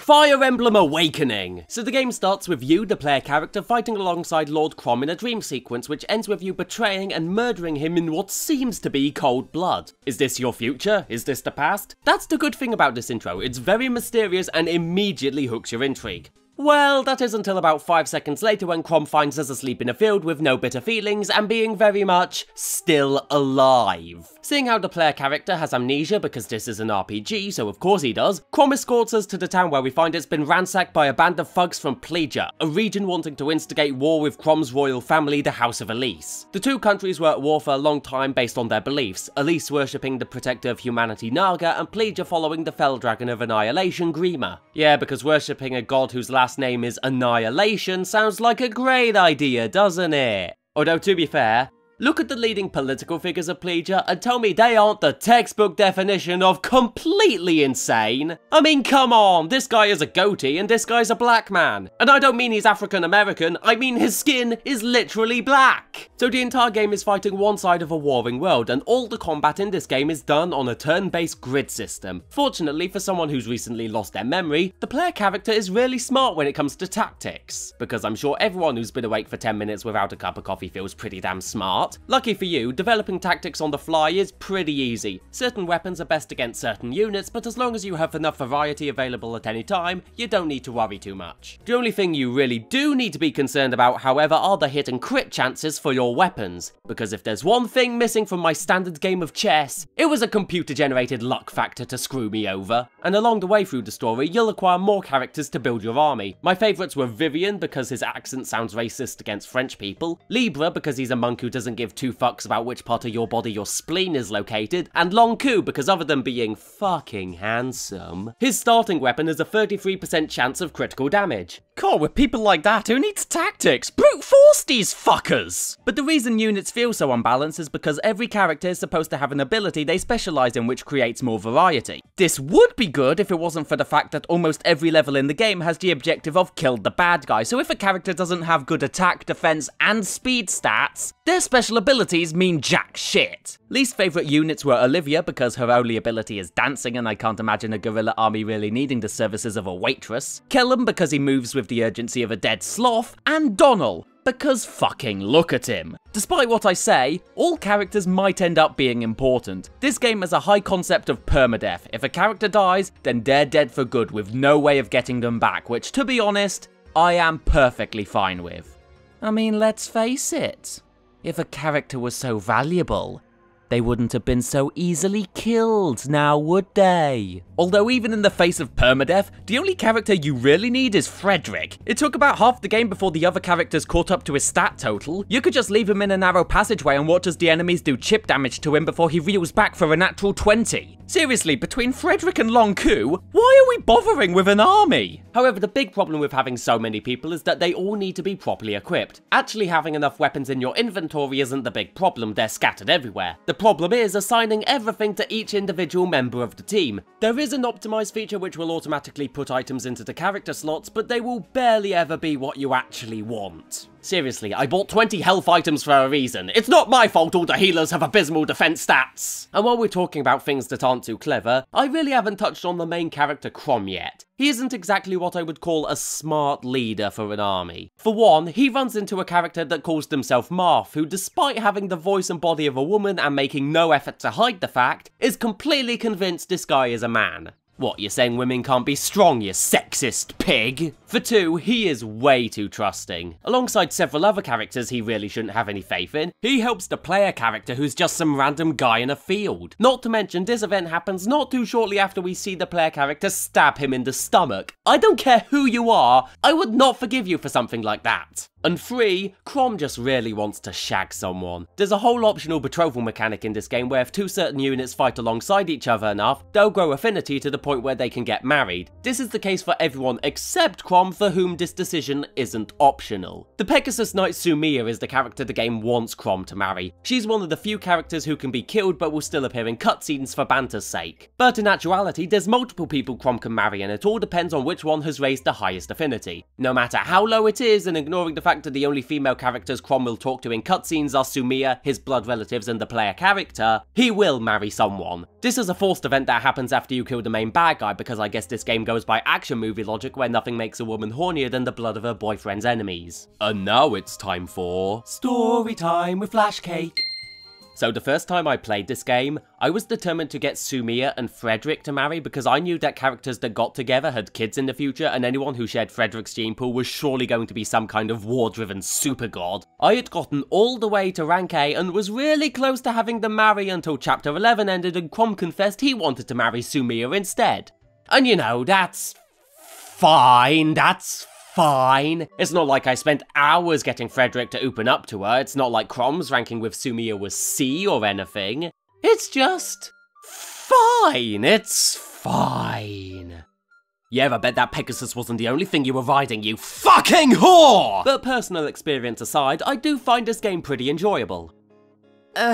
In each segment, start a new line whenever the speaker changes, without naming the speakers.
Fire Emblem Awakening! So the game starts with you, the player character, fighting alongside Lord Crom in a dream sequence which ends with you betraying and murdering him in what seems to be cold blood. Is this your future? Is this the past? That's the good thing about this intro, it's very mysterious and immediately hooks your intrigue. Well, that is until about 5 seconds later when Crom finds us asleep in a field with no bitter feelings and being very much still alive. Seeing how the player character has amnesia because this is an RPG, so of course he does, Crom escorts us to the town where we find it's been ransacked by a band of thugs from Plegia, a region wanting to instigate war with Crom's royal family, the House of Elise. The two countries were at war for a long time based on their beliefs, Elise worshipping the protector of humanity Naga and Plegia following the fell dragon of annihilation Grima. Yeah, because worshipping a god whose last name is Annihilation sounds like a great idea, doesn't it? Although to be fair, look at the leading political figures of Plegia and tell me they aren't the textbook definition of completely insane. I mean, come on, this guy is a goatee and this guy's a black man. And I don't mean he's African American, I mean his skin is literally black. So the entire game is fighting one side of a warring world and all the combat in this game is done on a turn-based grid system. Fortunately for someone who's recently lost their memory, the player character is really smart when it comes to tactics. Because I'm sure everyone who's been awake for 10 minutes without a cup of coffee feels pretty damn smart. Lucky for you, developing tactics on the fly is pretty easy. Certain weapons are best against certain units, but as long as you have enough variety available at any time, you don't need to worry too much. The only thing you really do need to be concerned about, however, are the hit and crit chances for your weapons. Because if there's one thing missing from my standard game of chess, it was a computer-generated luck factor to screw me over. And along the way through the story, you'll acquire more characters to build your army. My favourites were Vivian because his accent sounds racist against French people, Libra because he's a monk who doesn't give two fucks about which part of your body your spleen is located, and Long Ku because other than being fucking handsome, his starting weapon is a 33% chance of critical damage.
God, with people like that, who needs tactics? Brute force these fuckers! But the reason units feel so unbalanced is because every character is supposed to have an ability they specialise in which creates more variety. This would be good if it wasn't for the fact that almost every level in the game has the objective of kill the bad guy, so if a character doesn't have good attack, defense, and speed stats, their special abilities mean jack shit. Least favourite units were Olivia because her only ability is dancing and I can't imagine a guerrilla army really needing the services of a waitress, Kellum because he moves with the urgency of a dead sloth, and Donnell because fucking look at him. Despite what I say, all characters might end up being important. This game has a high concept of permadeath. If a character dies, then they're dead for good with no way of getting them back, which to be honest, I am perfectly fine with. I mean, let's face it. If a character was so valuable, they wouldn't have been so easily killed, now would they? Although even in the face of permadeath, the only character you really need is Frederick. It took about half the game before the other characters caught up to his stat total. You could just leave him in a narrow passageway and watch as the enemies do chip damage to him before he reels back for a natural 20. Seriously, between Frederick and Long Ku, why are we bothering with an army?
However, the big problem with having so many people is that they all need to be properly equipped. Actually having enough weapons in your inventory isn't the big problem, they're scattered everywhere. The problem is assigning everything to each individual member of the team. There is an optimized feature which will automatically put items into the character slots, but they will barely ever be what you actually want. Seriously, I bought 20 health items for a reason. It's not my fault all the healers have abysmal defense stats. And while we're talking about things that aren't too clever, I really haven't touched on the main character Crom yet. He isn't exactly what I would call a smart leader for an army. For one, he runs into a character that calls himself Marth, who despite having the voice and body of a woman and making no effort to hide the fact, is completely convinced this guy is a man. What, you're saying women can't be strong, you sexist pig? For two, he is way too trusting. Alongside several other characters he really shouldn't have any faith in, he helps the player character who's just some random guy in a field. Not to mention, this event happens not too shortly after we see the player character stab him in the stomach. I don't care who you are, I would not forgive you for something like that. And three, Crom just really wants to shag someone. There's a whole optional betrothal mechanic in this game where if two certain units fight alongside each other enough, they'll grow affinity to the point where they can get married. This is the case for everyone except Crom, for whom this decision isn't optional. The Pegasus Knight Sumia is the character the game wants Crom to marry. She's one of the few characters who can be killed but will still appear in cutscenes for banter's sake. But in actuality, there's multiple people Crom can marry and it all depends on which one has raised the highest affinity. No matter how low it is, and ignoring the fact that the only female characters Crom will talk to in cutscenes are Sumiya, his blood relatives, and the player character, he will marry someone. This is a forced event that happens after you kill the main bad guy, because I guess this game goes by action movie logic where nothing makes a woman hornier than the blood of her boyfriend's enemies. And now it's time for Story Time with Flash Cake. So the first time I played this game, I was determined to get Sumiya and Frederick to marry because I knew that characters that got together had kids in the future, and anyone who shared Frederick's gene pool was surely going to be some kind of war-driven super god. I had gotten all the way to rank A and was really close to having them marry until chapter 11 ended and Crom confessed he wanted to marry Sumiya instead. And you know, that's fine, fine. It's not like I spent hours getting Frederick to open up to her. It's not like Crom's ranking with Sumiya was C or anything. It's just fine. It's fine. Yeah, I bet that Pegasus wasn't the only thing you were riding, you fucking whore! But personal experience aside, I do find this game pretty enjoyable.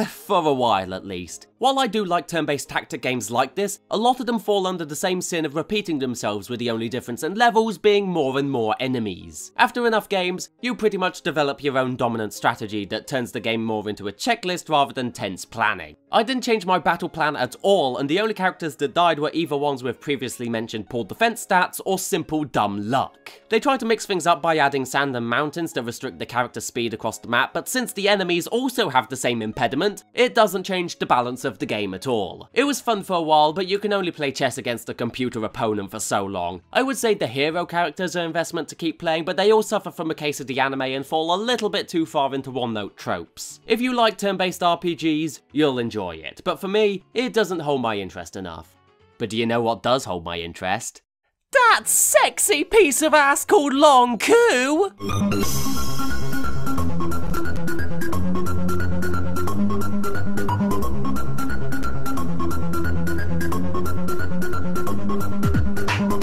For a while at least. While I do like turn-based tactic games like this, a lot of them fall under the same sin of repeating themselves, with the only difference in levels being more and more enemies. After enough games, you pretty much develop your own dominant strategy that turns the game more into a checklist rather than tense planning. I didn't change my battle plan at all, and the only characters that died were either ones with previously mentioned poor defense stats or simple dumb luck. They tried to mix things up by adding sand and mountains to restrict the character's speed across the map, but since the enemies also have the same impediment, it doesn't change the balance of the game at all. It was fun for a while, but you can only play chess against a computer opponent for so long. I would say the hero characters are investment to keep playing, but they all suffer from a case of the anime and fall a little bit too far into one-note tropes. If you like turn-based RPGs, you'll enjoy it, but for me, it doesn't hold my interest enough. But do you know what does hold my interest? That sexy piece of ass called Long Coo!